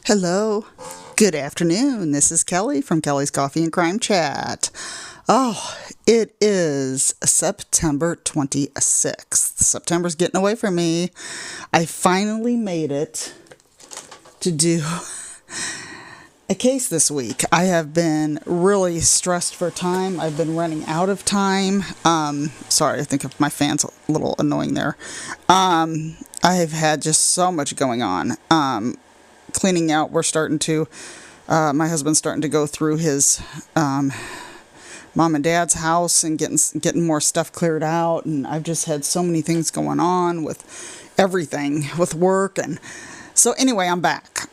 Hello. Good afternoon. This is Kelly from Kelly's Coffee and Crime Chat. Oh, it is September 26th. September's getting away from me. I finally made it to do a case this week. I have been really stressed for time. I've been running out of time. Sorry, I think my fan's a little annoying there. I've had just so much going on. Cleaning out, my husband's starting to go through his mom and dad's house and getting more stuff cleared out, and I've just had so many things going on with everything, with work, and so anyway, I'm back.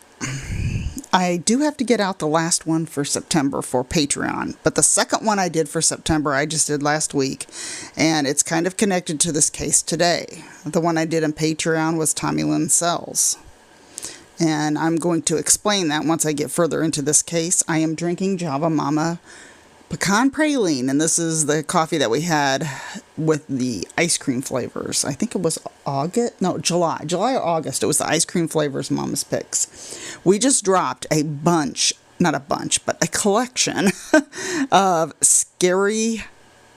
I do have to get out the last one for September for Patreon, but the second one I did for September I just did last week, and it's kind of connected to this case today. The one I did in Patreon was Tommy Lynn Sells. And I'm going to explain that once I get further into this case. I am drinking Java Mama Pecan Praline, and this is the coffee that we had with the ice cream flavors. I think it was July or August. It was the ice cream flavors, Mama's Picks. We just dropped a collection of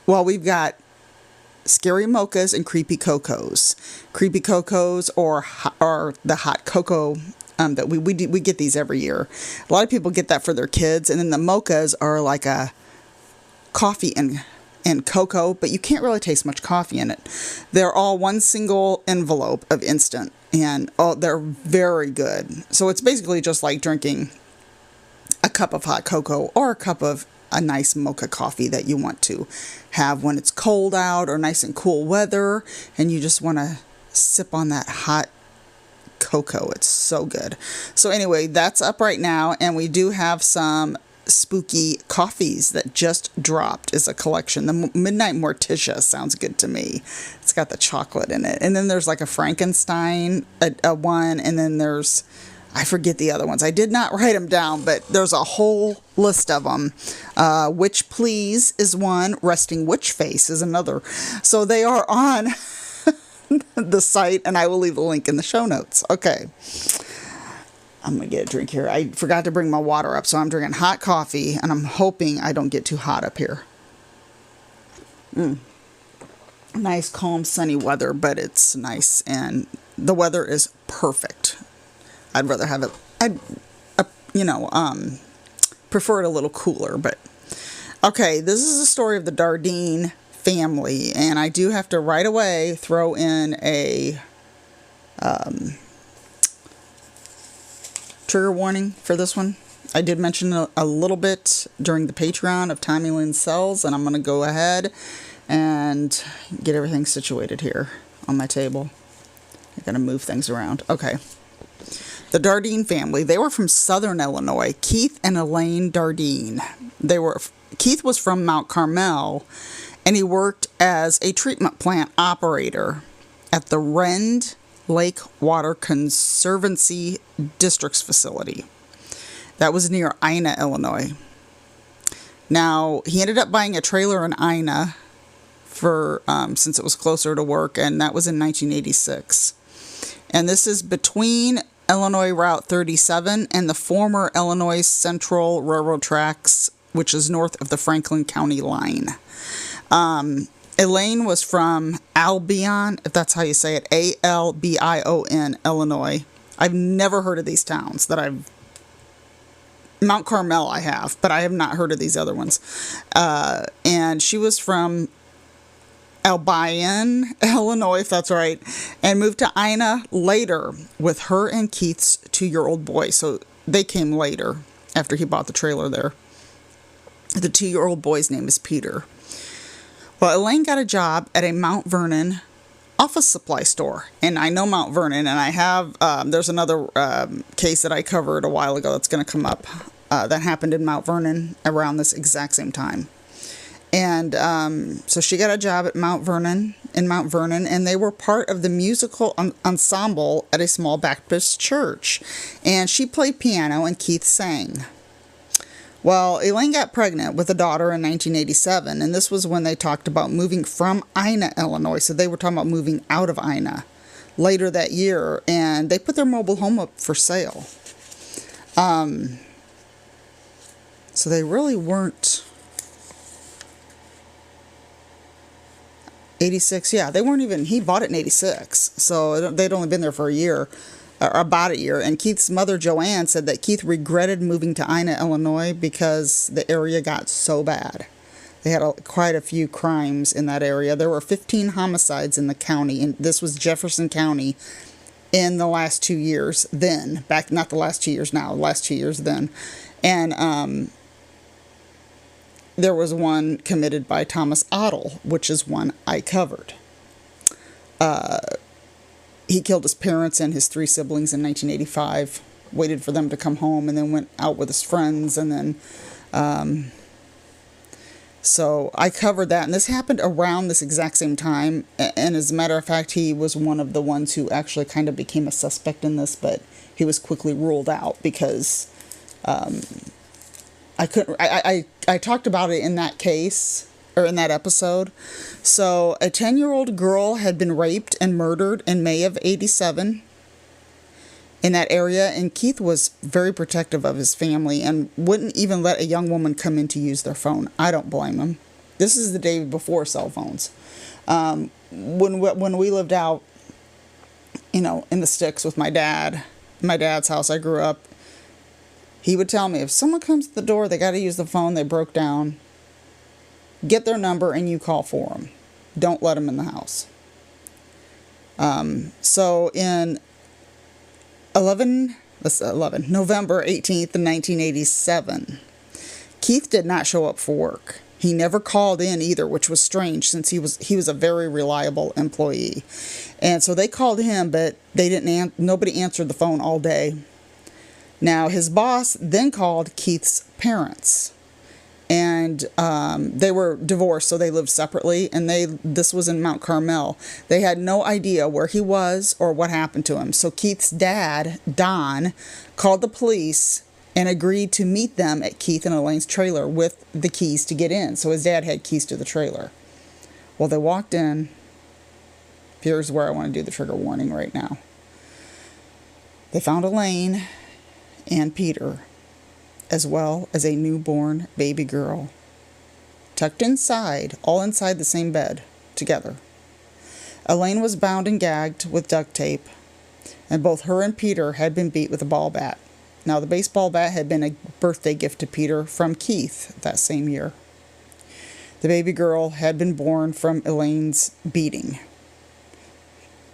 we've got Scary Mochas and Creepy Cocos. Creepy Cocos or the hot cocoa that we get these every year. A lot of people get that for their kids, and then the mochas are like a coffee and cocoa, but you can't really taste much coffee in it. They're all one single envelope of instant, and they're very good. So it's basically just like drinking a cup of hot cocoa or a cup of a nice mocha coffee that you want to have when it's cold out or nice and cool weather, and you just want to sip on that hot cocoa. It's so good. So anyway, that's up right now, and we do have some spooky coffees that just dropped as a collection. The Midnight Morticia sounds good to me. It's got the chocolate in it, and then there's like a Frankenstein one, and then there's, I forget the other ones. I did not write them down, but there's a whole list of them. Witch Please is one. Resting Witch Face is another. So they are on the site, and I will leave the link in the show notes. Okay. I'm going to get a drink here. I forgot to bring my water up, so I'm drinking hot coffee, and I'm hoping I don't get too hot up here. Nice, calm, sunny weather, but it's nice, and the weather is perfect. I'd rather have it, prefer it a little cooler, but okay, this is the story of the Dardeen family, and I do have to right away throw in a trigger warning for this one. I did mention a little bit during the Patreon of Tommy Lynn Sells, and I'm going to go ahead and get everything situated here on my table. I'm going to move things around. Okay. The Dardeen family, they were from Southern Illinois. Keith and Elaine Dardeen. Keith was from Mount Carmel, and he worked as a treatment plant operator at the Rend Lake Water Conservancy District's facility. That was near Ina, Illinois. Now, he ended up buying a trailer in Ina since it was closer to work, and that was in 1986. And this is between Illinois Route 37 and the former Illinois Central Railroad tracks, which is north of the Franklin County line. Elaine was from Albion, if that's how you say it, Albion, Illinois. I've never heard of these towns Mount Carmel I have, but I have not heard of these other ones. And she was from Albion, Illinois, if that's right, and moved to Ina later with her and Keith's 2-year-old boy. So they came later after he bought the trailer there. The 2-year-old boy's name is Peter. Well, Elaine got a job at a Mount Vernon office supply store. And I know Mount Vernon, and I have, there's another case that I covered a while ago that's going to come up that happened in Mount Vernon around this exact same time. And so she got a job at Mount Vernon, and they were part of the musical ensemble at a small Baptist church. And she played piano, and Keith sang. Well, Elaine got pregnant with a daughter in 1987, and this was when they talked about moving from Ina, Illinois. So they were talking about moving out of Ina later that year, and they put their mobile home up for sale. So they really weren't 86. Yeah, they weren't even, he bought it in 86. So they'd only been there for a year, or about a year. And Keith's mother, Joanne, said that Keith regretted moving to Ina, Illinois because the area got so bad. They had quite a few crimes in that area. There were 15 homicides in the county, and this was Jefferson County in the last 2 years then. Back, not the last 2 years now, the last 2 years then. And there was one committed by Thomas Ottle, which is one I covered. He killed his parents and his 3 siblings in 1985, waited for them to come home, and then went out with his friends, and then... So I covered that, and this happened around this exact same time, and as a matter of fact, he was one of the ones who actually kind of became a suspect in this, but he was quickly ruled out because I couldn't. I talked about it in that case, or in that episode. So a 10-year-old girl had been raped and murdered in May of 87 in that area, and Keith was very protective of his family and wouldn't even let a young woman come in to use their phone. I don't blame him. This is the day before cell phones. When we lived out, in the sticks with my dad's house, I grew up, he would tell me, if someone comes to the door, they got to use the phone, they broke down, get their number and you call for them. Don't let them in the house. So in November 18th, 1987, Keith did not show up for work. He never called in either, which was strange since he was a very reliable employee. And so they called him, but nobody answered the phone all day. Now, his boss then called Keith's parents. And they were divorced, so they lived separately, and this was in Mount Carmel. They had no idea where he was or what happened to him. So Keith's dad, Don, called the police and agreed to meet them at Keith and Elaine's trailer with the keys to get in. So his dad had keys to the trailer. Well, they walked in. Here's where I want to do the trigger warning right now. They found Elaine and Peter, as well as a newborn baby girl, tucked inside, all inside the same bed, together. Elaine was bound and gagged with duct tape, and both her and Peter had been beat with a ball bat. Now, the baseball bat had been a birthday gift to Peter from Keith that same year. The baby girl had been born from Elaine's beating.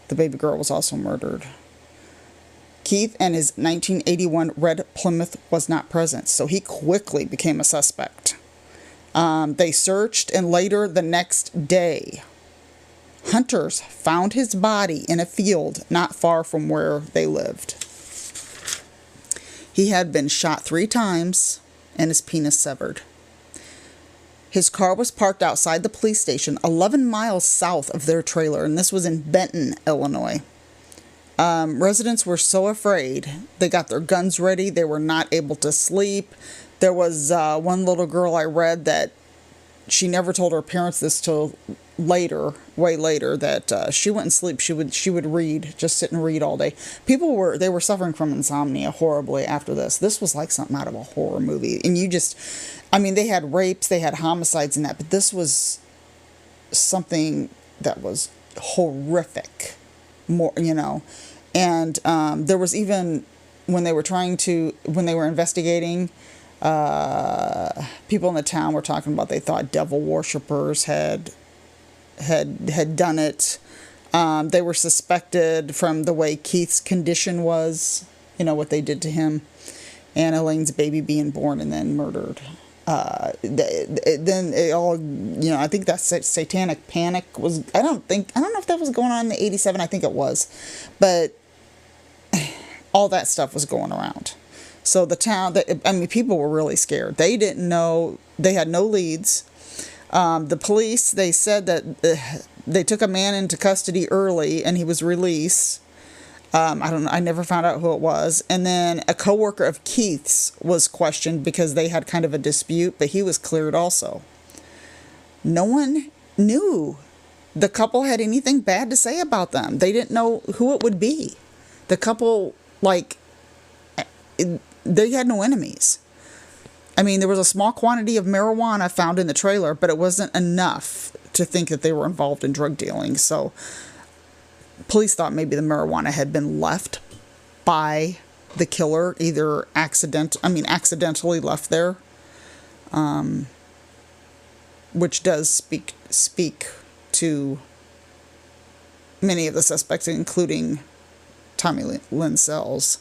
The baby girl was also murdered. Keith and his 1981 red Plymouth was not present, so he quickly became a suspect. They searched, and later the next day, hunters found his body in a field not far from where they lived. He had been shot 3 times and his penis severed. His car was parked outside the police station 11 miles south of their trailer, and this was in Benton, Illinois. Residents were so afraid. They got their guns ready. They were not able to sleep. There was one little girl I read that she never told her parents this till later, way later, that she wouldn't sleep. She would read, just sit and read all day. They were suffering from insomnia horribly after this. This was like something out of a horror movie. And they had rapes, they had homicides in that, but this was something that was horrific. More, and there was even when they were investigating, people in the town were talking about they thought devil worshippers had done it. They were suspected from the way Keith's condition was, what they did to him, and Elaine's baby being born and then murdered. Then it all, I think that satanic panic was, I don't know if that was going on in the 87, I think it was, but all that stuff was going around. So the town, people were really scared. They didn't know, they had no leads. The police, they said that they took a man into custody early and he was released. I never found out who it was. And then a coworker of Keith's was questioned because they had kind of a dispute, but he was cleared also. No one knew the couple had anything bad to say about them. They didn't know who it would be. The couple, they had no enemies. I mean, there was a small quantity of marijuana found in the trailer, but it wasn't enough to think that they were involved in drug dealing. So police thought maybe the marijuana had been left by the killer, either accidentally left there, which does speak to many of the suspects, including Tommy Lynn Sells.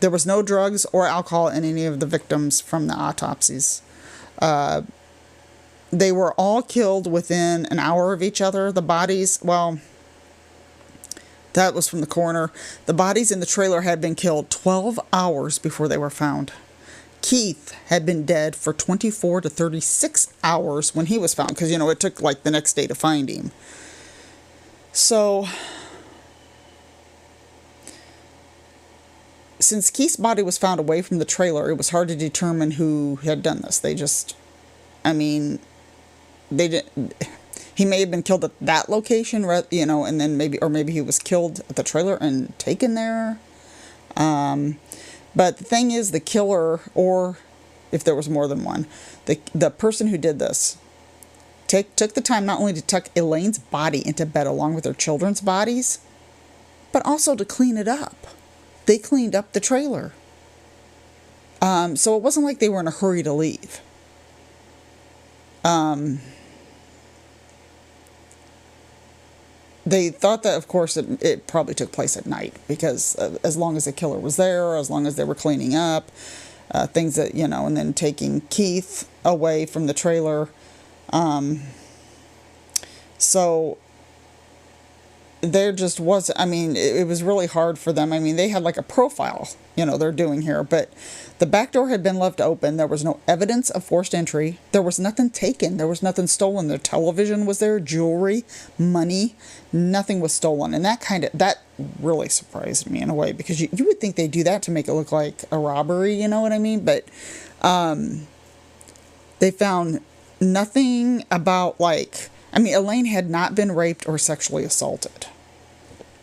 There was no drugs or alcohol in any of the victims from the autopsies. They were all killed within an hour of each other. The bodies, well, that was from the coroner. The bodies in the trailer had been killed 12 hours before they were found. Keith had been dead for 24 to 36 hours when he was found, because, it took like the next day to find him. So, since Keith's body was found away from the trailer, it was hard to determine who had done this. They didn't. He may have been killed at that location, and then maybe he was killed at the trailer and taken there. But the thing is, the killer, or if there was more than one, the person who did this took the time not only to tuck Elaine's body into bed along with her children's bodies, but also to clean it up. They cleaned up the trailer. So it wasn't like they were in a hurry to leave. They thought that, of course, it probably took place at night, because as long as the killer was there, as long as they were cleaning up, things that, and then taking Keith away from the trailer. So there just wasn't, it was really hard for them. They had like a profile, they're doing here, but the back door had been left open. There was no evidence of forced entry. There was nothing taken. There was nothing stolen. Their television was there, jewelry, money, nothing was stolen. And that really surprised me in a way, because you would think they'd do that to make it look like a robbery, you know what I mean? But, they found nothing about Elaine had not been raped or sexually assaulted.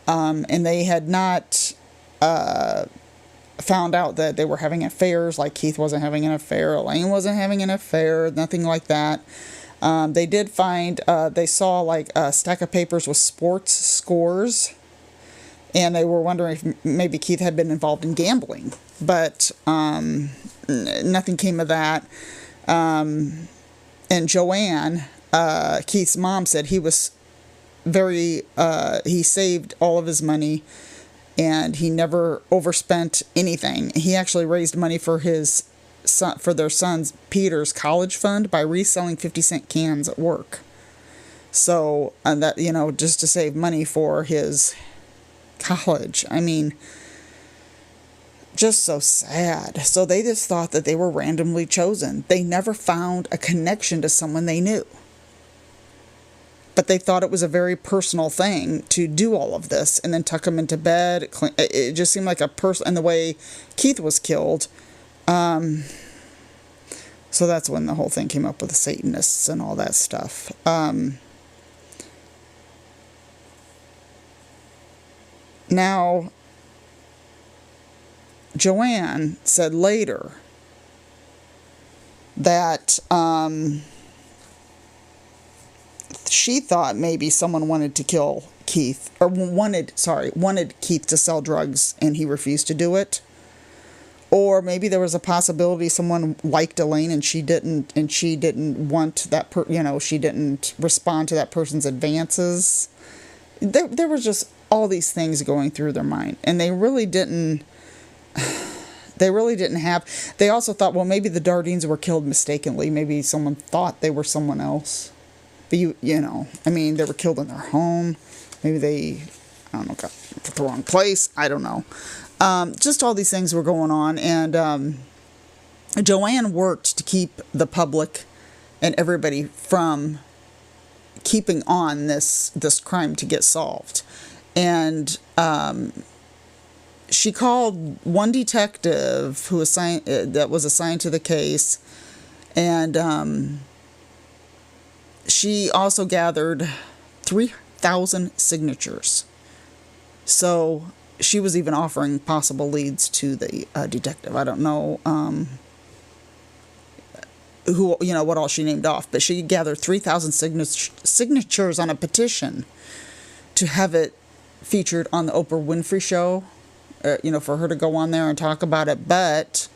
And they had not found out that they were having affairs, like Keith wasn't having an affair, Elaine wasn't having an affair, nothing like that. They did find, they saw a stack of papers with sports scores, and they were wondering if maybe Keith had been involved in gambling. But nothing came of that. And Joanne, Keith's mom, said he was he saved all of his money, and he never overspent anything. He actually raised money for their son's Peter's college fund by reselling 50-cent cans at work. So, that, just to save money for his college. Just so sad. So they just thought that they were randomly chosen. They never found a connection to someone they knew. But they thought it was a very personal thing to do all of this and then tuck him into bed. It just seemed like a person, and the way Keith was killed. So that's when the whole thing came up with the Satanists and all that stuff. Now, Joanne said later that she thought maybe someone wanted to kill Keith, or wanted Keith to sell drugs, and he refused to do it. Or maybe there was a possibility someone liked Elaine and she didn't want that she didn't respond to that person's advances. There was just all these things going through their mind, and they really didn't have. They also thought, well, maybe the Dardeens were killed mistakenly. Maybe someone thought they were someone else. But they were killed in their home. Maybe they, got to the wrong place. I don't know. Just all these things were going on, and Joanne worked to keep the public and everybody from keeping on this crime to get solved. And she called one detective who was assigned to the case, and she also gathered 3,000 signatures. So she was even offering possible leads to the detective. I don't know who, what all she named off, but she gathered 3,000 signatures on a petition to have it featured on the Oprah Winfrey show, for her to go on there and talk about it. But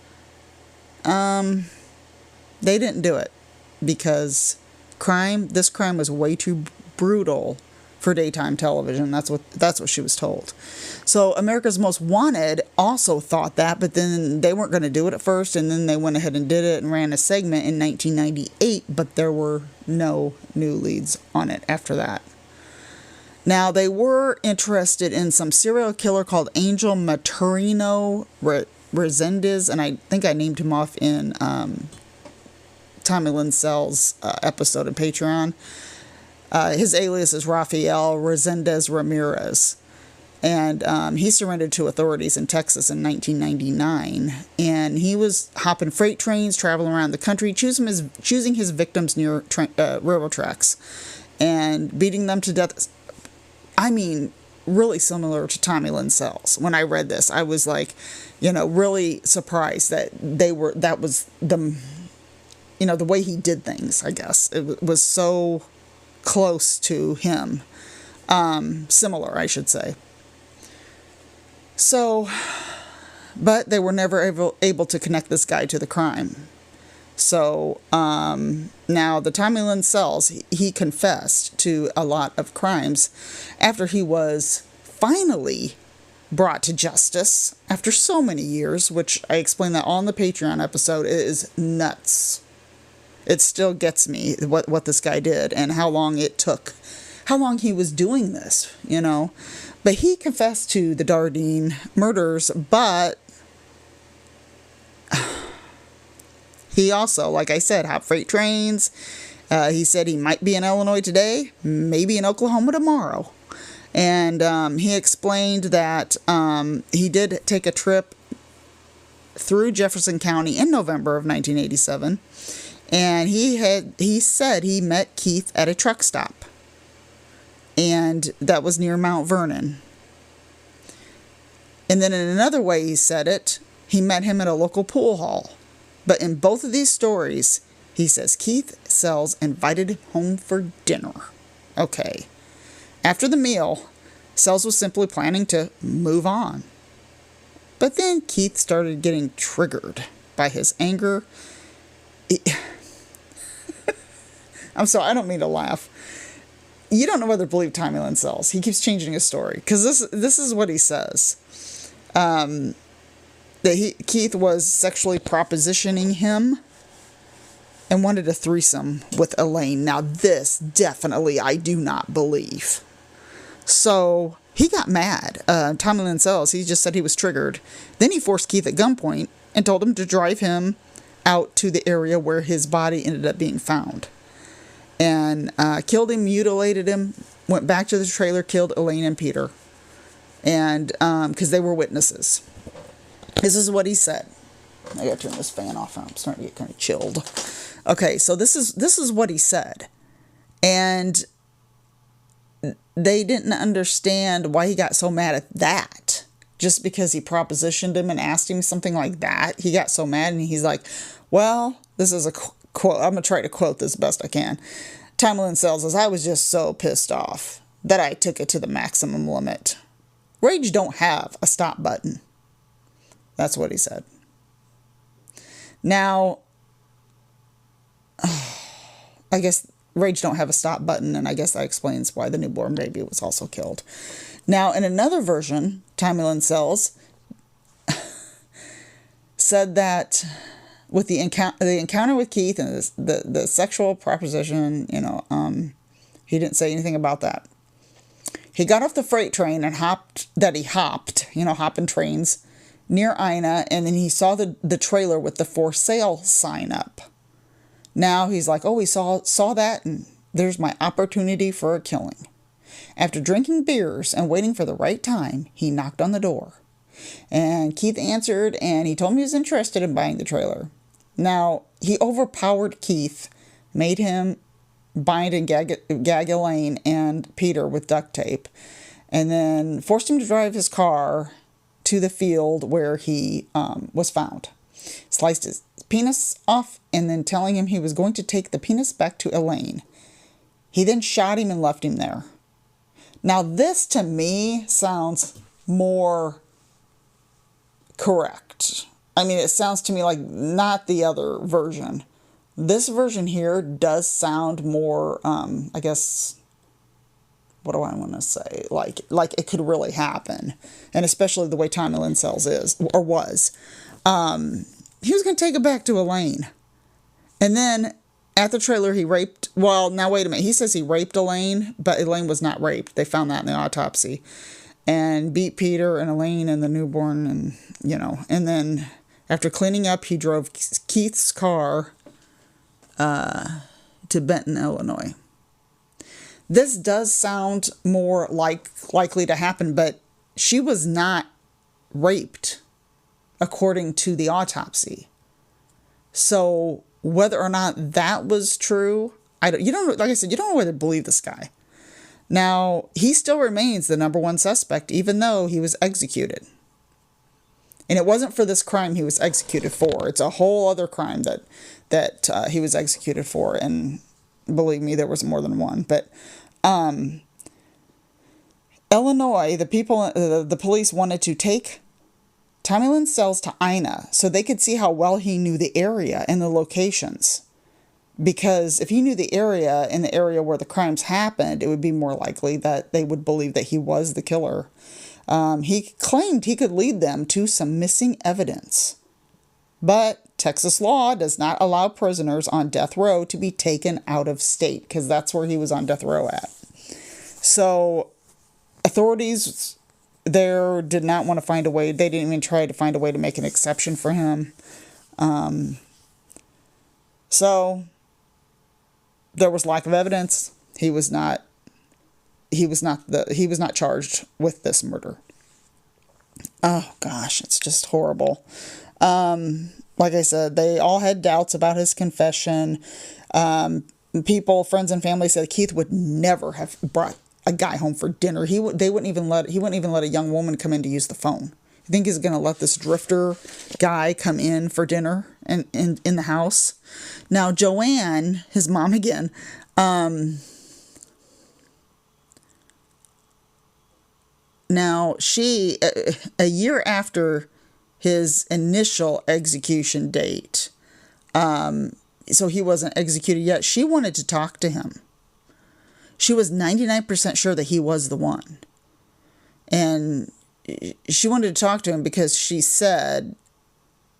they didn't do it because this crime was way too brutal for daytime television. That's what she was told. So America's Most Wanted also thought that, but then they weren't going to do it at first, and then they went ahead and did it and ran a segment in 1998, but there were no new leads on it after that. Now, they were interested in some serial killer called Angel Maturino Resendez, and I think I named him off in Tommy Lindsell's episode of Patreon. His alias is Rafael Resendez Ramirez, and he surrendered to authorities in Texas in 1999, and he was hopping freight trains, traveling around the country, choosing his victims near railroad tracks, and beating them to death. I mean, really similar to Tommy Lindsell's. When I read this, I was like, really surprised that that was the way he did things, I guess. It was so close to him. Similar, I should say. So, but they were never able to connect this guy to the crime. So, now the Tommy Lindsell's, he confessed to a lot of crimes after he was finally brought to justice after so many years, which I explained that all in the Patreon episode. It is nuts. It still gets me what this guy did and how long it took, how long he was doing this, But he confessed to the Dardeen murders, but he also, like I said, hopped freight trains. He said he might be in Illinois today, maybe in Oklahoma tomorrow. And he explained that he did take a trip through Jefferson County in November of 1987. And he said he met Keith at a truck stop. And that was near Mount Vernon. And then in another way he said it, he met him at a local pool hall. But in both of these stories, he says Keith Sells invited him home for dinner. Okay. After the meal, Sells was simply planning to move on. But then Keith started getting triggered by his anger. I'm sorry, I don't mean to laugh. You don't know whether to believe Tommy Lindsell's. He keeps changing his story. Because this is what he says. That Keith was sexually propositioning him and wanted a threesome with Elaine. Now this definitely I do not believe. So he got mad. Tommy Lindsell's, he just said he was triggered. Then he forced Keith at gunpoint and told him to drive him out to the area where his body ended up being found. And killed him, mutilated him, went back to the trailer, killed Elaine and Peter. And because they were witnesses. This is what he said. I gotta turn this fan off. I'm starting to get kind of chilled. Okay, so this is what he said. And they didn't understand why he got so mad at that. Just because he propositioned him and asked him something like that. He got so mad and he's like, well, this is a quote. I'm going to try to quote this best I can. Tommy Lindsell says, I was just so pissed off that I took it to the maximum limit. Rage don't have a stop button. That's what he said. Now, I guess rage don't have a stop button, and I guess that explains why the newborn baby was also killed. Now, in another version, Tommy Lindsell's said that with the encounter with Keith and the sexual proposition, he didn't say anything about that. He got off the freight train and hopped, hopping trains near Ina, and then he saw the trailer with the for sale sign up. Now he's like, oh, he saw that, and there's my opportunity for a killing. After drinking beers and waiting for the right time, he knocked on the door. And Keith answered, and he told me he was interested in buying the trailer. Now, he overpowered Keith, made him bind and gag Elaine and Peter with duct tape, and then forced him to drive his car to the field where he was found, sliced his penis off, and then telling him he was going to take the penis back to Elaine. He then shot him and left him there. Now, this to me sounds more correct. I mean, it sounds to me like not the other version. This version here does sound more, I guess, what do I want to say? Like it could really happen. And especially the way Tommy Lynn Sells is, or was. He was going to take it back to Elaine. And then at the trailer, he raped, well, now wait a minute. He says he raped Elaine, but Elaine was not raped. They found that in the autopsy. And beat Peter and Elaine and the newborn, and, and then after cleaning up, he drove Keith's car to Benton, Illinois. This does sound more likely to happen, but she was not raped according to the autopsy. So whether or not that was true, like I said, you don't know whether to believe this guy. Now, he still remains the number one suspect, even though he was executed. And it wasn't for this crime he was executed for. It's a whole other crime that he was executed for. And believe me, there was more than one. But Illinois, the police wanted to take Tommy Lynn Sells to Ina so they could see how well he knew the area and the locations. Because if he knew the area and the area where the crimes happened, it would be more likely that they would believe that he was the killer. He claimed he could lead them to some missing evidence. But Texas law does not allow prisoners on death row to be taken out of state, because that's where he was on death row at. So authorities there did not want to find a way. They didn't even try to find a way to make an exception for him. So there was lack of evidence. He was not charged with this murder. Oh gosh, it's just horrible. Like I said, they all had doubts about his confession. People, friends and family said Keith would never have brought a guy home for dinner. He wouldn't even let a young woman come in to use the phone. You think he's going to let this drifter guy come in for dinner and in the house? Now, Joanne, his mom again, now she, a year after his initial execution date, so he wasn't executed yet, she wanted to talk to him. She was 99% sure that he was the one. And she wanted to talk to him because she said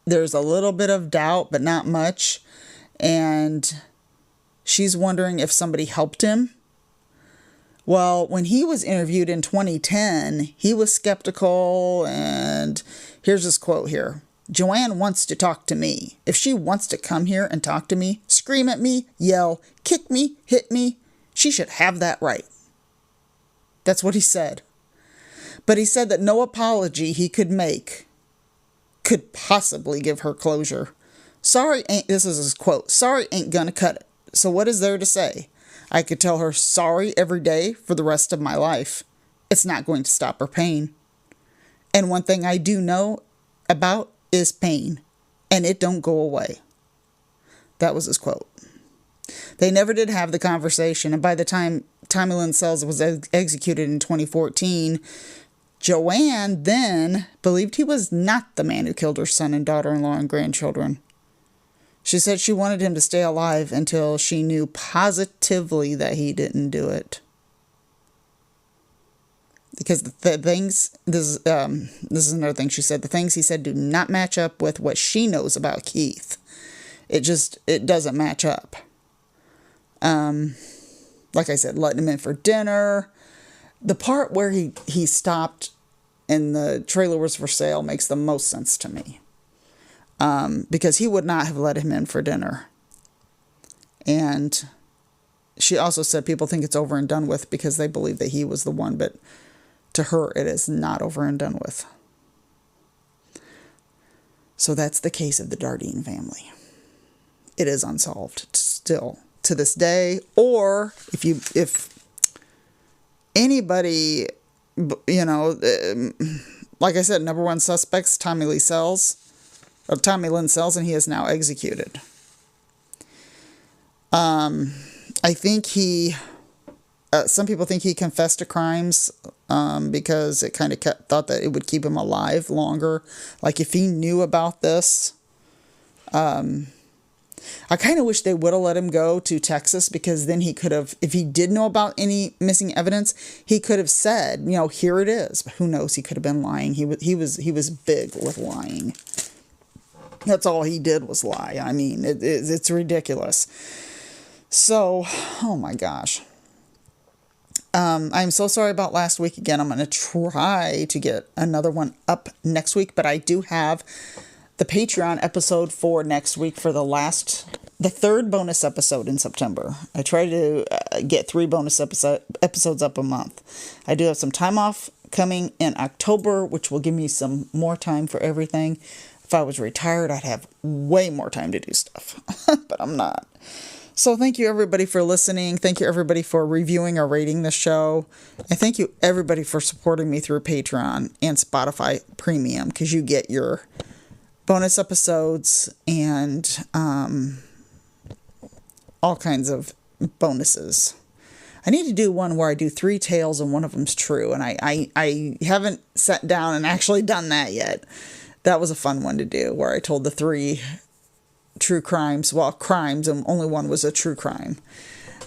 there's a little bit of doubt, but not much. And she's wondering if somebody helped him. Well, when he was interviewed in 2010, he was skeptical. And here's this quote here. Joanne wants to talk to me. If she wants to come here and talk to me, scream at me, yell, kick me, hit me, she should have that right. That's what he said. But he said that no apology he could make could possibly give her closure. This is his quote, sorry ain't gonna cut it. So what is there to say? I could tell her sorry every day for the rest of my life. It's not going to stop her pain. And one thing I do know about is pain, and it don't go away. That was his quote. They never did have the conversation, and by the time Tommy Lynn Sells was executed in 2014, Joanne then believed he was not the man who killed her son and daughter-in-law and grandchildren. She said she wanted him to stay alive until she knew positively that he didn't do it. Because the things, this is another thing she said, the things he said do not match up with what she knows about Keith. It doesn't match up. Like I said, letting him in for dinner. The part where he stopped and the trailer was for sale makes the most sense to me. Because he would not have let him in for dinner. And she also said people think it's over and done with because they believe that he was the one, but to her it is not over and done with. So that's the case of the Dardeen family. It is unsolved still to this day. Or if anybody, like I said, number one suspect's Tommy Lynn Sells, and he is now executed. I think some people think he confessed to crimes because it kind of thought that it would keep him alive longer. Like if he knew about this, I kind of wish they would have let him go to Texas, because then he could have, if he did know about any missing evidence, he could have said, here it is. But who knows? He could have been lying. He was big with lying. That's all he did was lie. I mean, it's ridiculous. So, oh my gosh. I'm so sorry about last week again. I'm going to try to get another one up next week, but I do have the Patreon episode for next week for the third bonus episode in September. I try to get 3 bonus episodes up a month. I do have some time off coming in October, which will give me some more time for everything. If I was retired, I'd have way more time to do stuff, but I'm not. So thank you everybody for listening. Thank you everybody for reviewing or rating the show. And thank you everybody for supporting me through Patreon and Spotify Premium, because you get your bonus episodes and all kinds of bonuses. I need to do one where I do 3 tales and one of them's true. And I haven't sat down and actually done that yet. That was a fun one to do, where I told the 3 true crimes, crimes, and only one was a true crime.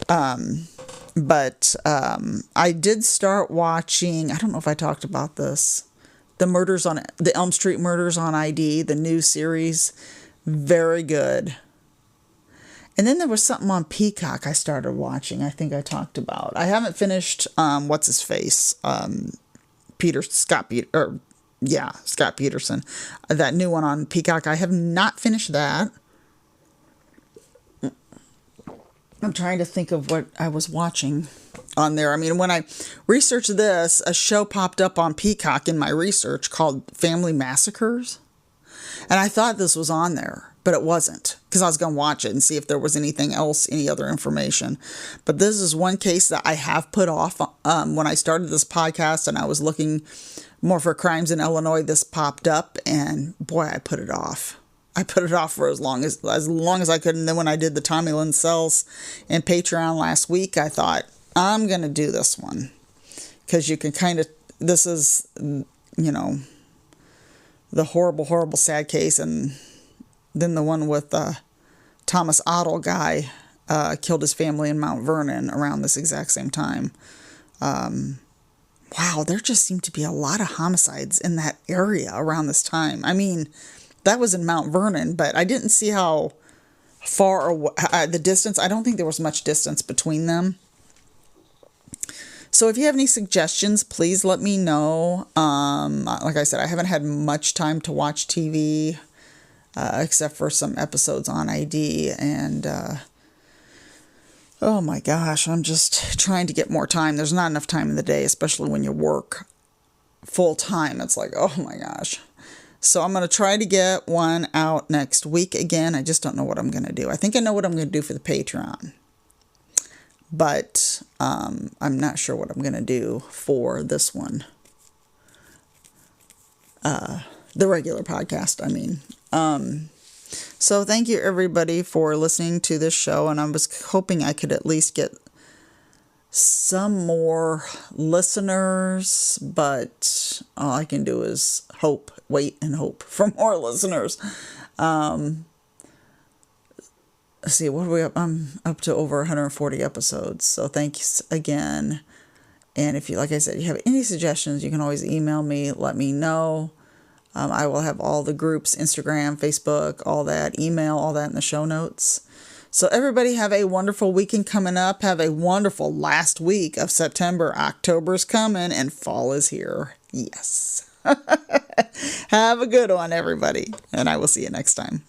But I did start watching, I don't know if I talked about this, the Elm Street Murders on ID, the new series. Very good. And then there was something on Peacock I started watching, I think I talked about. I haven't finished, what's his face? Scott Peterson. That new one on Peacock. I have not finished that. I'm trying to think of what I was watching on there. I mean, when I researched this, a show popped up on Peacock in my research called Family Massacres. And I thought this was on there, but it wasn't, because I was going to watch it and see if there was anything else, any other information. But this is one case that I have put off. When I started this podcast and I was looking more for crimes in Illinois, this popped up, and boy, I put it off. I put it off for as long as I could. And then when I did the Tommy Lynn Sells and Patreon last week, I thought, I'm going to do this one. Because you can kind of, this is, the horrible, horrible, sad case. And then the one with Thomas Ottle guy killed his family in Mount Vernon around this exact same time. Wow, there just seemed to be a lot of homicides in that area around this time. I mean, that was in Mount Vernon, but I didn't see how far away, the distance. I don't think there was much distance between them. So if you have any suggestions, please let me know. Like I said, I haven't had much time to watch TV, except for some episodes on ID. And, oh my gosh, I'm just trying to get more time. There's not enough time in the day, especially when you work full time. It's like, oh my gosh. So I'm going to try to get one out next week again. I just don't know what I'm going to do. I think I know what I'm going to do for the Patreon. But I'm not sure what I'm going to do for this one. The regular podcast, I mean. So thank you, everybody, for listening to this show. And I was hoping I could at least get some more listeners, but all I can do is wait and hope for more listeners. Let's see, what are we up? I'm up to over 140 episodes. So thanks again. And if you, like I said, you have any suggestions, you can always email me, let me know. I will have all the groups, Instagram, Facebook, all that, email, all that in the show notes. So everybody have a wonderful weekend coming up. Have a wonderful last week of September. October's coming and fall is here. Yes. Have a good one, everybody. And I will see you next time.